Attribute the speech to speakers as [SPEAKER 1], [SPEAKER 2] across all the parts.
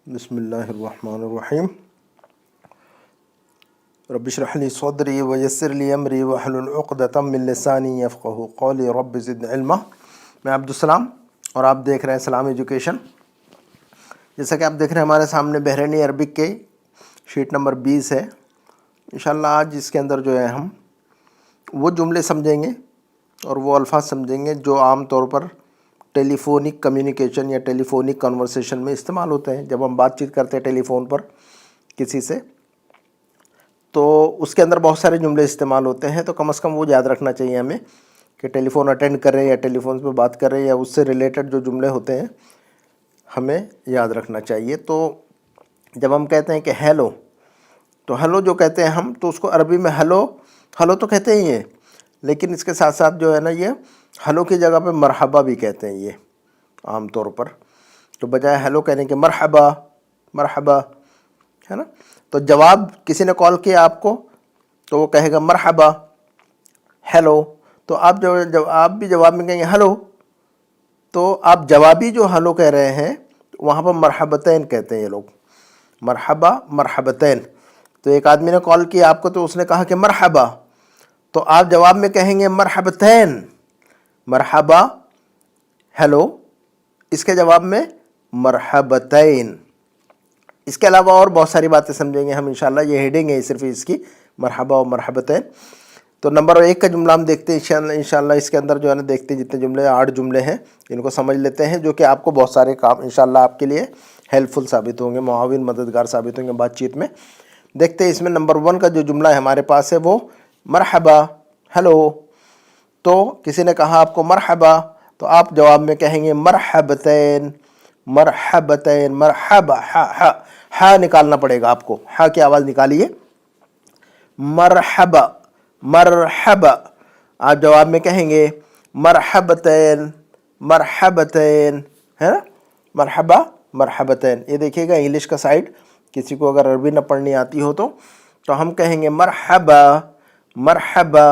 [SPEAKER 1] بسم اللہ الرحمن الرحیم رب اشرح لی صدری ویسر لی امری واحلل عقدۃ من لسانی یفقہوا قولی رب زدنی علما۔ میں عبدالسلام اور آپ دیکھ رہے ہیں سلام ایجوکیشن۔ جیسا کہ آپ دیکھ رہے ہیں ہمارے سامنے بحرینی عربک کے شیٹ نمبر 20 ہے۔ انشاءاللہ آج اس کے اندر جو ہے ہم وہ جملے سمجھیں گے اور وہ الفاظ سمجھیں گے جو عام طور پر ٹیلی فونک کمیونیکیشن یا ٹیلی فونک کنورسیشن میں استعمال ہوتے ہیں۔ جب ہم بات چیت کرتے ہیں ٹیلی فون پر کسی سے تو اس کے اندر بہت سارے جملے استعمال ہوتے ہیں، تو کم از کم وہ یاد رکھنا چاہیے ہمیں کہ ٹیلی فون اٹینڈ کر رہے ہیں یا ٹیلی فون پہ بات کر رہے ہیں یا اس سے ریلیٹڈ جو جملے ہوتے ہیں ہمیں یاد رکھنا چاہیے۔ تو جب ہم کہتے ہیں کہ ہیلو، تو ہیلو جو کہتے ہیں ہم تو اس کو عربی میں ہیلو تو کہتے ہی ہیں، لیکن اس کے ساتھ ساتھ جو ہے نا یہ ہیلو کی جگہ پہ مرحبا بھی کہتے ہیں یہ عام طور پر۔ تو بجائے ہیلو کہنے کے مرحبا ہے نا۔ تو جواب کسی نے کال کیا آپ کو تو وہ کہے گا مرحبا ہیلو، تو آپ بھی جواب میں کہیں گے ہیلو، تو آپ جوابی جو ہیلو کہہ رہے ہیں وہاں پر مرحبتین کہتے ہیں یہ لوگ، مرحبا مرحبتین۔ تو ایک آدمی نے کال کیا آپ کو تو اس نے کہا کہ مرحبا، تو آپ جواب میں کہیں گے مرحبتین، مرحبا ہیلو، اس کے جواب میں مرحبتین۔ اس کے علاوہ اور بہت ساری باتیں سمجھیں گے ہم انشاءاللہ، یہ ہیڈنگ ہے صرف اس کی، مرحبا و مرحبتین۔ تو نمبر 1 کا جملہ ہم دیکھتے ہیں انشاءاللہ اس کے اندر جو ہے نا، دیکھتے ہیں جتنے جملے 8 جملے ہیں ان کو سمجھ لیتے ہیں، جو کہ آپ کو بہت سارے کام انشاءاللہ آپ کے لیے ہیلپ فل ثابت ہوں گے، معاون مددگار ثابت ہوں گے بات چیت میں۔ دیکھتے ہیں اس میں نمبر 1 کا جو جملہ ہے ہمارے پاس ہے وہ مرحبا ہیلو۔ تو کسی نے کہا آپ کو مرحبا تو آپ جواب میں کہیں گے مرحبتین، مرحبتین، مرحبا، ہا نکالنا پڑے گا آپ کو، ہا کی آواز نکالیے، مرحبا مرحبا، آپ جواب میں کہیں گے مرحبتین مرحبتین، ہے نا، مرحبا مرحبتین۔ یہ دیکھیے گا انگلش کا سائڈ، کسی کو اگر عربی نہ پڑھنی آتی ہو تو ہم کہیں گے مرحبا مرحبا،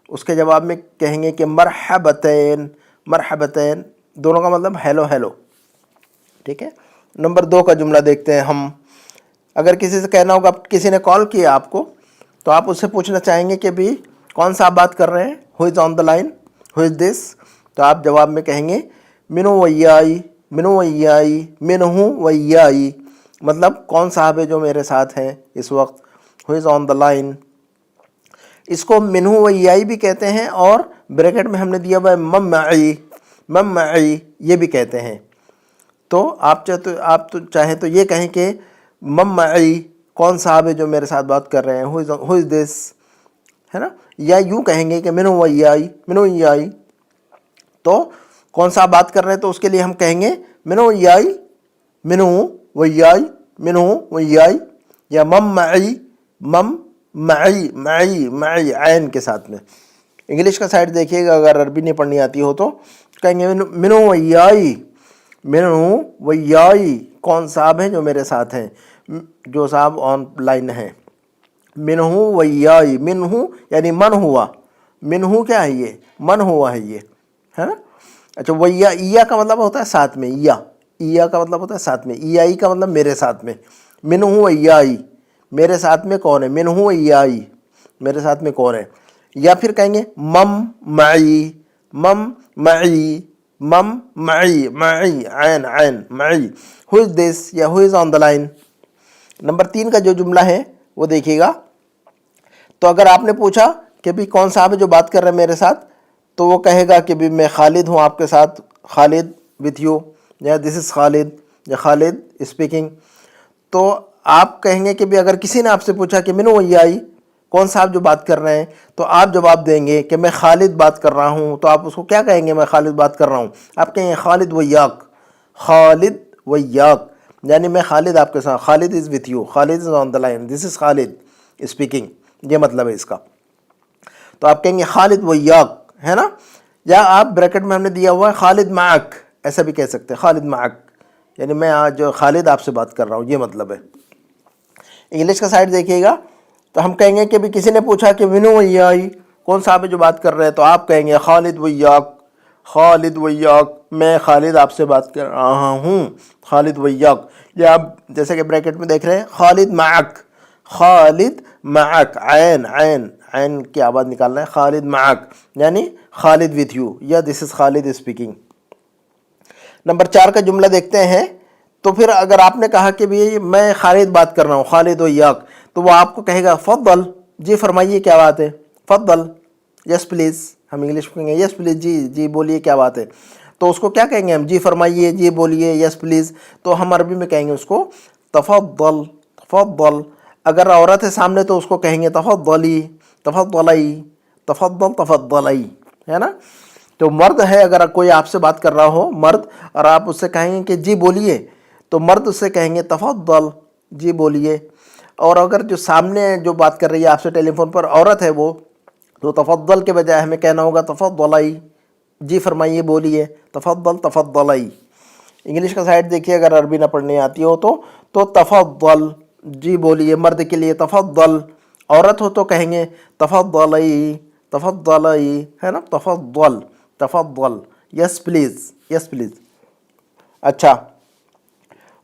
[SPEAKER 1] اس کے جواب میں کہیں گے کہ مرحبتین مرحبتین، دونوں کا مطلب ہیلو ہیلو، ٹھیک ہے۔ نمبر 2 کا جملہ دیکھتے ہیں ہم۔ اگر کسی سے کہنا ہوگا کسی نے کال کیا آپ کو تو آپ اس سے پوچھنا چاہیں گے کہ بھی کون سا آپ بات کر رہے ہیں، ہو از آن دا لائن، ہو از دس، تو آپ جواب میں کہیں گے منو ویائی، منو ویائی، منہو ویائی، مطلب کون صاحب ہے جو میرے ساتھ ہیں اس وقت، ہو از آن دا لائن۔ اس کو منہو ویائی بھی کہتے ہیں اور بریکٹ میں ہم نے دیا ہوا ہے من معی، من معی یہ بھی کہتے ہیں۔ تو آپ چاہیں تو یہ کہیں کہ من معی، کون صاحب ہے جو میرے ساتھ بات کر رہے ہیں، ہو از دس، ہے نا، یا یوں کہیں گے کہ منو ویائی، منو ویائی، تو کون سا بات کر رہے ہیں تو اس کے لیے ہم کہیں گے منو ویائی، منو ویائی، منو ویائی، یا من معی، من معی، معی معی عین کے ساتھ میں۔ انگلش کا سائڈ دیکھیے گا، اگر عربی نہیں پڑھنی آتی ہو تو کہیں گے منو ویائی، منو ویائی، کون صاحب ہیں جو میرے ساتھ ہیں، جو صاحب آن لائن ہیں، منہو ویائی، منہو یعنی من ہوا، منہو کیا ہے یہ، من ہوا ہے یہ، ہے نا۔ اچھا ویا کا مطلب ہوتا ہے ساتھ میں، یا کا مطلب ہوتا ہے ساتھ میں، ایائی کا مطلب میرے ساتھ میں، منہو ویائی، میرے ساتھ میں کون ہے، منہو ویائی، میرے ساتھ میں کون ہے۔ یا پھر کہیں گے مم معی، مم معی، مم معی، معی عین عین معی، ہو از دس یا ہو از آن دا لائن۔ نمبر 3 کا جو جملہ ہے وہ دیکھیے گا۔ تو اگر آپ نے پوچھا کہ بھی کون صاحب ہے جو بات کر رہے ہیں میرے ساتھ، تو وہ کہے گا کہ بھی میں خالد ہوں آپ کے ساتھ، خالد وتھ یو، یا دس از خالد، یا خالد اسپیکنگ۔ تو آپ کہیں گے کہ بھی اگر کسی نے آپ سے پوچھا کہ منو ویائی، کون صاحب جو بات کر رہے ہیں، تو آپ جواب دیں گے کہ میں خالد بات کر رہا ہوں، تو آپ اس کو کیا کہیں گے، میں خالد بات کر رہا ہوں، آپ کہیں گے خالد ویاک، خالد ویاک، یعنی میں خالد آپ کے ساتھ، Khalid is with you, Khalid is on the line, this is Khalid speaking, یہ مطلب ہے اس کا۔ تو آپ کہیں گے خالد ویاک، ہے نا، یا آپ بریکٹ میں ہم نے دیا ہوا ہے خالد معک، ایسا بھی کہہ سکتے ہیں، خالد معک، یعنی میں آج خالد آپ سے بات کر رہا ہوں، یہ مطلب ہے۔ انگلش کا سائڈ دیکھیے گا، تو ہم کہیں گے کہ بھی کسی نے پوچھا کہ منو ویائی، کون صاحب ہے جو بات کر رہے ہیں، تو آپ کہیں گے خالد ویاک، خالد ویاک، میں خالد آپ سے بات کر رہا ہوں، خالد ویاک. یہ آپ جیسے کہ بریکٹ میں دیکھ رہے ہیں خالد معک، خالد معک، عین عین عین کی آواز نکالنا ہے، خالد معک یعنی خالد وتھ یو، یا دس از خالد اسپیکنگ. نمبر 4 کا جملہ دیکھتے ہیں. تو پھر اگر آپ نے کہا کہ بھی میں خالد بات کر رہا ہوں، خالد ویاک، تو وہ آپ کو کہے گا فضل، جی فرمائیے کیا بات ہے، فضل، یس پلیز. ہم انگلش میں کہیں گے یس پلیز، جی جی بولیے کیا بات ہے. تو اس کو کیا کہیں گے ہم، جی فرمائیے، جی بولیے، یس پلیز. تو ہم عربی میں کہیں گے اس کو تفضل، تفضل. اگر عورت ہے سامنے تو اس کو کہیں گے تفضلی، تفضلی، تفضل، تفضلی، ہے نا. تو مرد ہے، اگر کوئی آپ سے بات کر رہا ہو مرد، اور آپ اس سے کہیں گے کہ جی بولیے، تو مرد اس سے کہیں گے تفضل، جی بولیے. اور اگر جو سامنے جو بات کر رہی ہے آپ سے ٹیلی فون پر عورت ہے وہ، تو تفضل کے بجائے ہمیں کہنا ہوگا تفضلی، جی فرمائیے، بولیے، تفضل، تفضلی. انگلش کا سائڈ دیکھیے، اگر عربی نہ پڑھنی آتی ہو تو تفضل، جی بولیے، مرد کے لیے تفضل. عورت ہو تو کہیں گے تفضلی، تفضلی، ہے نا، تفضل، تفضل، یس پلیز، یس پلیز. اچھا،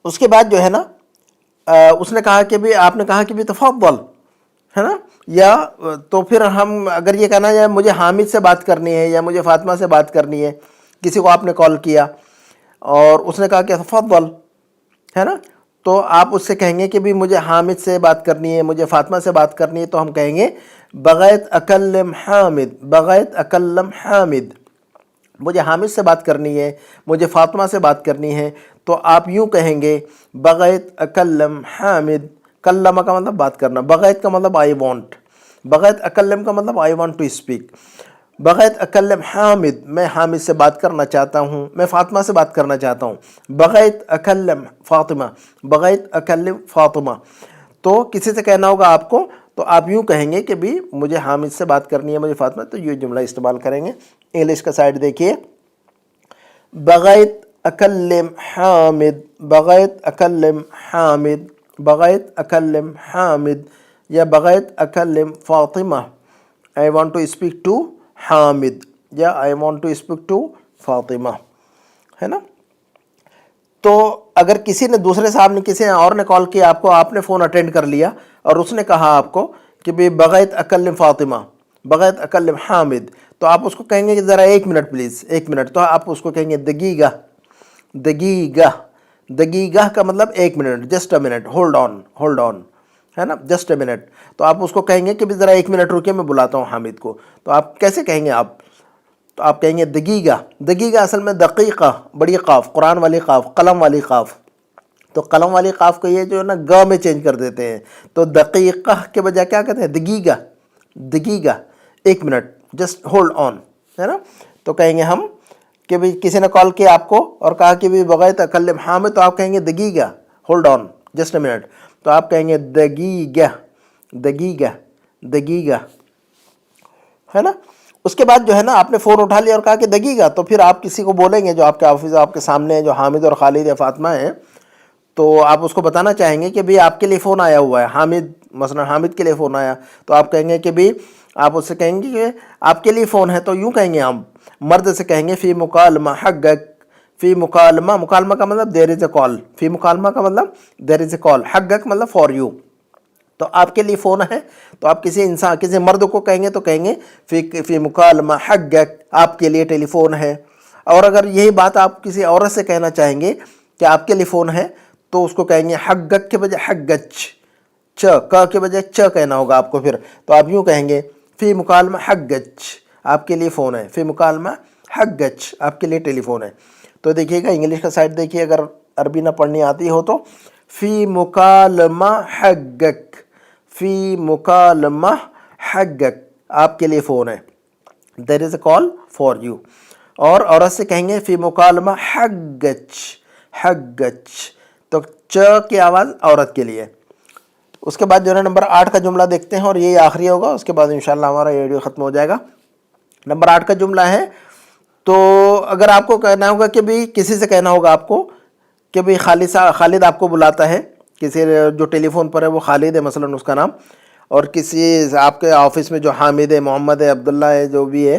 [SPEAKER 1] اس کے بعد جو ہے نا اس نے کہا کہ بھی، آپ نے کہا کہ بھی تفضل، ہے نا. یا تو پھر ہم اگر یہ کہنا ہے مجھے حامد سے بات کرنی ہے یا مجھے فاطمہ سے بات کرنی ہے، کسی کو آپ نے کال کیا اور اس نے کہا کہ تفضل، ہے نا، تو آپ اس سے کہیں گے کہ بھی مجھے حامد سے بات کرنی ہے، مجھے فاطمہ سے بات کرنی ہے، تو ہم کہیں گے بغیت اکلم حامد، بغیت اکلم حامد. مجھے حامد سے بات کرنی ہے، مجھے فاطمہ سے بات کرنی ہے، تو آپ یوں کہیں گے بغیت اکلم حامد. کلمہ کا مطلب بات کرنا، بغیت کا مطلب آئی وانٹ، بغیت اکلم کا مطلب آئی وانٹ ٹو اسپیک. بغیت اکلم حامد، میں حامد سے بات کرنا چاہتا ہوں، میں فاطمہ سے بات کرنا چاہتا ہوں. بغیت اکلم فاطمہ، بغیت اکلم فاطمہ. تو کسی سے کہنا ہوگا آپ کو، تو آپ یوں کہیں گے کہ بھی مجھے حامد سے بات کرنی ہے، مجھے فاطمہ، تو یہ جملہ استعمال کریں گے. انگلش کا سائڈ دیکھیے، بغیت اکلم حامد، بغیت اکلم حامد، بغیت اکلم حامد، یا بغیت اکلم Fatima. I want to speak to Hamid, یا I want to speak to Fatima, ہے نا. تو اگر کسی نے دوسرے صاحب نے، کسی اور نے کال کیا آپ کو، آپ نے فون اٹینڈ کر لیا اور اس نے کہا آپ کو کہ بھئی بغیت اکلم فاطمہ، بغیت اکلم حامد، تو آپ اس کو کہیں گے کہ ذرا 1 منٹ پلیز، 1 منٹ. تو آپ اس کو کہیں گے دقیقہ، دقیقہ، دقیقہ کا مطلب 1 minute, just a minute, hold on, hold on, ہے نا، جسٹ اے منٹ. تو آپ اس کو کہیں گے کہ بھی ذرا 1 منٹ رکے، میں بلاتا ہوں حامد کو. تو آپ کیسے کہیں گے آپ، تو آپ کہیں گے دقیقہ. دقیقہ اصل میں دقیقہ، بڑی قاف، قرآن والی قاف، قلم والی قاف. تو قلم والی قاف کو یہ جو ہے نا گ میں چینج کر دیتے ہیں، تو دقیقہ کے بجائے کیا کہتے ہیں، دقیقہ، دقیقہ، 1 منٹ، جسٹ ہولڈ آن، ہے نا. تو کہیں گے ہم کہ بھی کسی نے کال کیا آپ کو اور کہا کہ بھی بغیت اکلم حامد، تو آپ کہیں گے دقیقہ، hold on, just a minute. تو آپ کہیں گے دقیقہ، دقیقہ، دقیقہ، ہے نا. اس کے بعد جو ہے نا آپ نے فون اٹھا لیا اور کہا کہ دقیقہ، تو پھر آپ کسی کو بولیں گے جو آپ کے آفس آپ کے سامنے ہیں، جو حامد اور خالد یا فاطمہ ہیں، تو آپ اس کو بتانا چاہیں گے کہ بھی آپ کے لیے فون آیا ہوا ہے، حامد، مثلا حامد کے لیے فون آیا. تو آپ کہیں گے کہ بھی، آپ اس سے کہیں گے کہ آپ کے لیے فون ہے، تو یوں کہیں گے ہم مرد سے کہیں گے فی مکالمہ حقک، فی مکالمہ، مکالمہ کا مطلب دیر از اے کال، فی مکالمہ کا مطلب دیر از اے کال، حقک مطلب فار یو. تو آپ کے لیے فون ہے، تو آپ کسی انسان، کسی مرد کو کہیں گے تو کہیں گے فی مکالمہ حقک، آپ کے لیے ٹیلی فون ہے. اور اگر یہی بات آپ کسی عورت سے کہنا چاہیں گے کہ آپ کے لیے فون ہے، تو اس کو کہیں گے حقک کے بجائے حقچ، ک کے بجائے چ کہنا ہوگا آپ کو پھر. تو آپ یوں کہیں گے فی مکالمہ حقچ، آپ کے لیے فون ہے، فی مکالمہ حقچ، آپ کے لیے ٹیلی فون ہے. تو دیکھیے گا انگلش کا سائڈ دیکھیے، اگر عربی نہ پڑھنی آتی ہو تو فی مکالمہ حقک، فی مکالمہ حقک، آپ کے لیے فون ہے، دیر از اے کال فار یو. اور عورت سے کہیں گے فی مکالمہ حقچ، حقچ، تو چ کی آواز عورت کے لیے. اس کے بعد جو ہے نمبر 8 کا جملہ دیکھتے ہیں، اور یہ آخری ہوگا، اس کے بعد انشاءاللہ ہمارا یہ ویڈیو ختم ہو جائے گا. نمبر 8 کا جملہ ہے، تو اگر آپ کو کہنا ہوگا کہ بھی کسی سے کہنا ہوگا آپ کو کہ بھی خالد آپ کو بلاتا ہے، کسی جو ٹیلی فون پر ہے وہ خالد ہے مثلا اس کا نام، اور کسی آپ کے آفس میں جو حامد ہے، محمد ہے، عبداللہ ہے، جو بھی ہے،